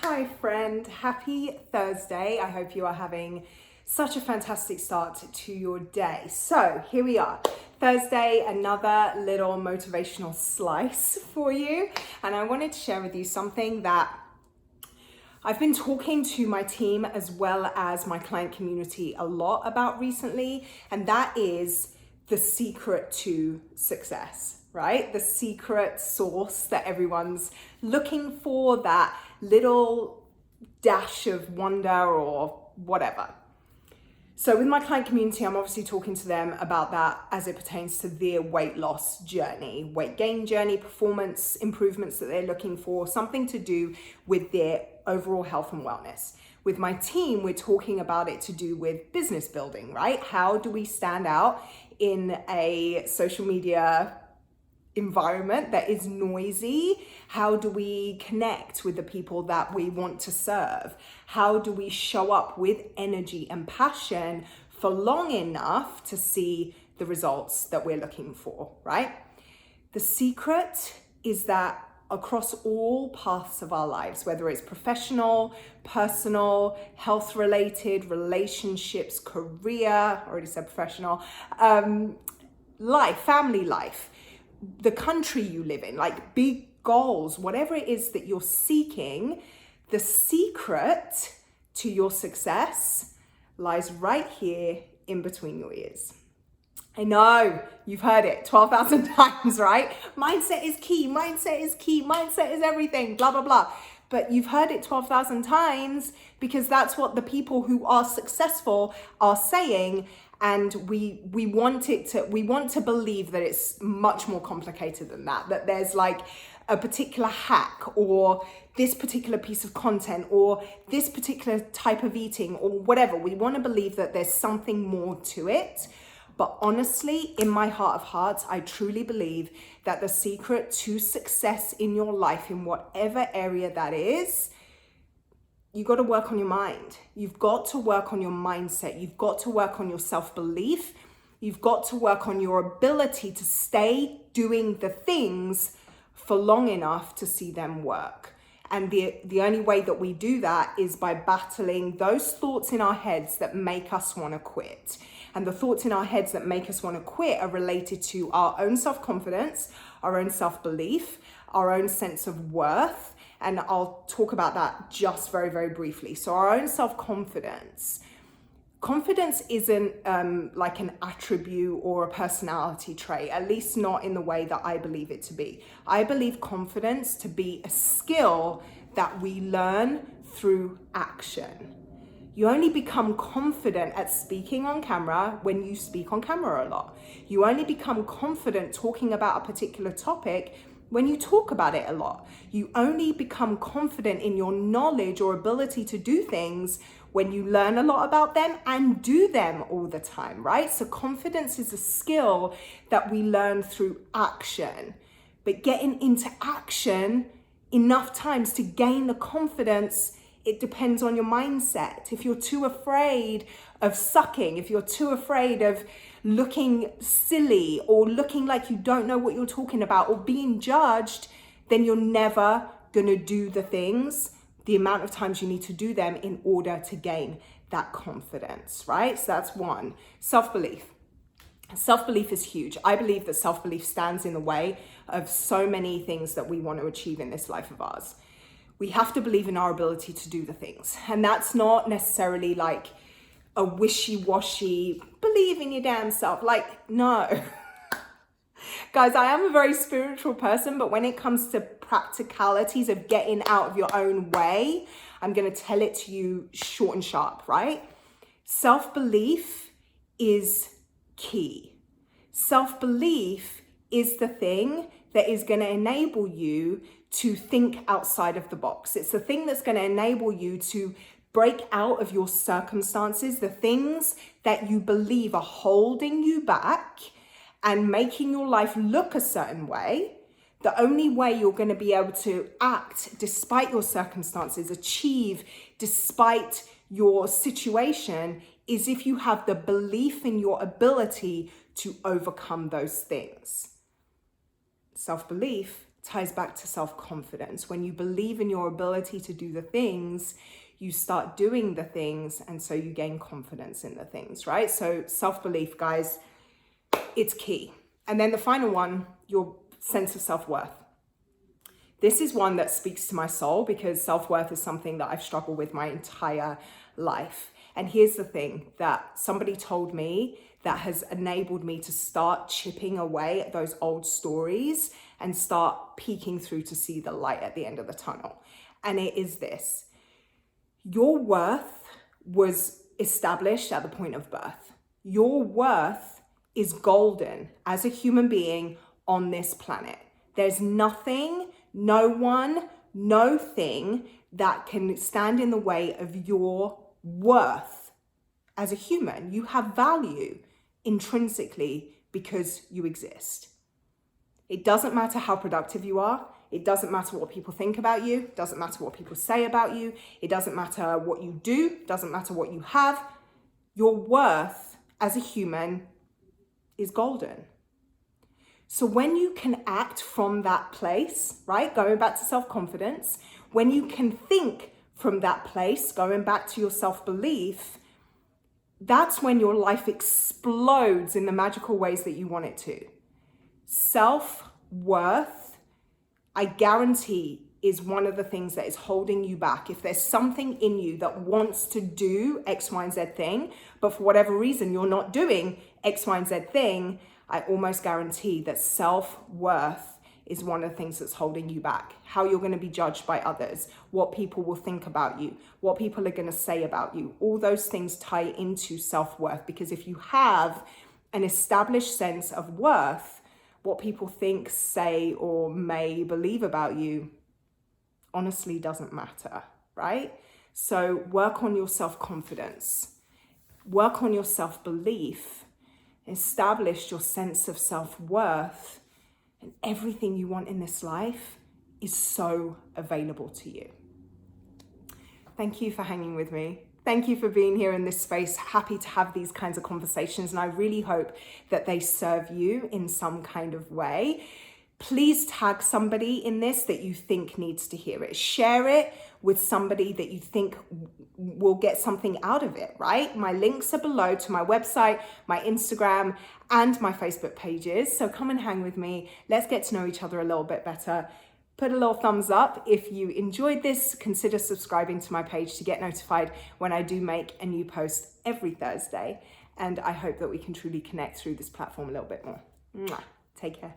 Hi friend, happy Thursday. I hope you are having such a fantastic start to your day. So here we are, Thursday, another little motivational slice for you. And I wanted to share with you something that I've been talking to my team as well as my client community a lot about recently, and that is the secret to success, right? The secret sauce that everyone's looking for, that little dash of wonder or whatever. So with my client community, I'm obviously talking to them about that as it pertains to their weight loss journey, weight gain journey, performance improvements that they're looking for, something to do with their overall health and wellness. With my team, we're talking about it to do with business building, right? How do we stand out in a social media environment that is noisy? How do we connect with the people that we want to serve? How do we show up with energy and passion for long enough to see the results that we're looking for, right? The secret is that across all paths of our lives, whether it's professional, personal, health related, relationships, career, I already said professional, life, family life, the country you live in, like big goals, whatever it is that you're seeking, the secret to your success lies right here in between your ears. I know you've heard it 12,000 times, right? Mindset is key, mindset is key, mindset is everything, blah, blah, blah. But you've heard it 12,000 times because that's what the people who are successful are saying. And we want to believe that it's much more complicated than that, that there's like a particular hack or this particular piece of content or this particular type of eating or whatever. We want to believe that there's something more to it. But honestly, in my heart of hearts, I truly believe that the secret to success in your life, in whatever area that is, you got to work on your mind. You've got to work on your mindset. You've got to work on your self-belief. You've got to work on your ability to stay doing the things for long enough to see them work. And the only way that we do that is by battling those thoughts in our heads that make us want to quit. And the thoughts in our heads that make us want to quit are related to our own self-confidence, our own self-belief, our own sense of worth. And I'll talk about that just very, very briefly. So our own self-confidence. Confidence isn't like an attribute or a personality trait, at least not in the way that I believe it to be. I believe confidence to be a skill that we learn through action. You only become confident at speaking on camera when you speak on camera a lot. You only become confident talking about a particular topic when you talk about it a lot. You only become confident in your knowledge or ability to do things when you learn a lot about them and do them all the time, right? So confidence is a skill that we learn through action. But getting into action enough times to gain the confidence, it depends on your mindset. If you're too afraid of sucking, if you're too afraid of looking silly or looking like you don't know what you're talking about or being judged, then you're never gonna do the things the amount of times you need to do them in order to gain that confidence, right? So that's one. Self-belief. Self-belief is huge. I believe that self-belief stands in the way of so many things that we want to achieve in this life of ours. We have to believe in our ability to do the things. And that's not necessarily like a wishy-washy, believe in your damn self. Like, no. Guys, I am a very spiritual person, but when it comes to practicalities of getting out of your own way, I'm going to tell it to you short and sharp, right? Self-belief is key. Self-belief is the thing that is going to enable you to think outside of the box. It's the thing that's going to enable you to break out of your circumstances, the things that you believe are holding you back and making your life look a certain way. The only way you're going to be able to act despite your circumstances, achieve despite your situation, is if you have the belief in your ability to overcome those things. Self-belief ties back to self-confidence. When you believe in your ability to do the things, you start doing the things, and so you gain confidence in the things, right? So self-belief, guys, it's key. And then the final one, your sense of self-worth. This is one that speaks to my soul because self-worth is something that I've struggled with my entire life. And here's the thing that somebody told me that has enabled me to start chipping away at those old stories and start peeking through to see the light at the end of the tunnel. And it is this: your worth was established at the point of birth. Your worth is golden as a human being on this planet. There's nothing, no one, no thing that can stand in the way of your worth as a human. You have value intrinsically because you exist. It doesn't matter how productive you are. It doesn't matter what people think about you. It doesn't matter what people say about you. It doesn't matter what you do. It doesn't matter what you have. Your worth as a human is golden. So when you can act from that place, right, going back to self-confidence, when you can think from that place, going back to your self-belief, that's when your life explodes in the magical ways that you want it to. Self-worth, I guarantee, is one of the things that is holding you back. If there's something in you that wants to do X, Y, and Z thing, but for whatever reason you're not doing X, Y, and Z thing, I almost guarantee that self-worth is one of the things that's holding you back. How you're going to be judged by others, what people will think about you, what people are going to say about you. All those things tie into self-worth, because if you have an established sense of worth, what people think, say, or may believe about you honestly doesn't matter, right? So work on your self-confidence, work on your self-belief, establish your sense of self-worth, and everything you want in this life is so available to you. Thank you for hanging with me. Thank you for being here in this space. Happy to have these kinds of conversations, and I really hope that they serve you in some kind of way. Please tag somebody in this that you think needs to hear it. Share it with somebody that you think will get something out of it, right? My links are below to my website, my Instagram, and my Facebook pages. So come and hang with me. Let's get to know each other a little bit better. Put a little thumbs up if you enjoyed this. Consider subscribing to my page to get notified when I do make a new post every Thursday. And I hope that we can truly connect through this platform a little bit more. Mwah. Take care.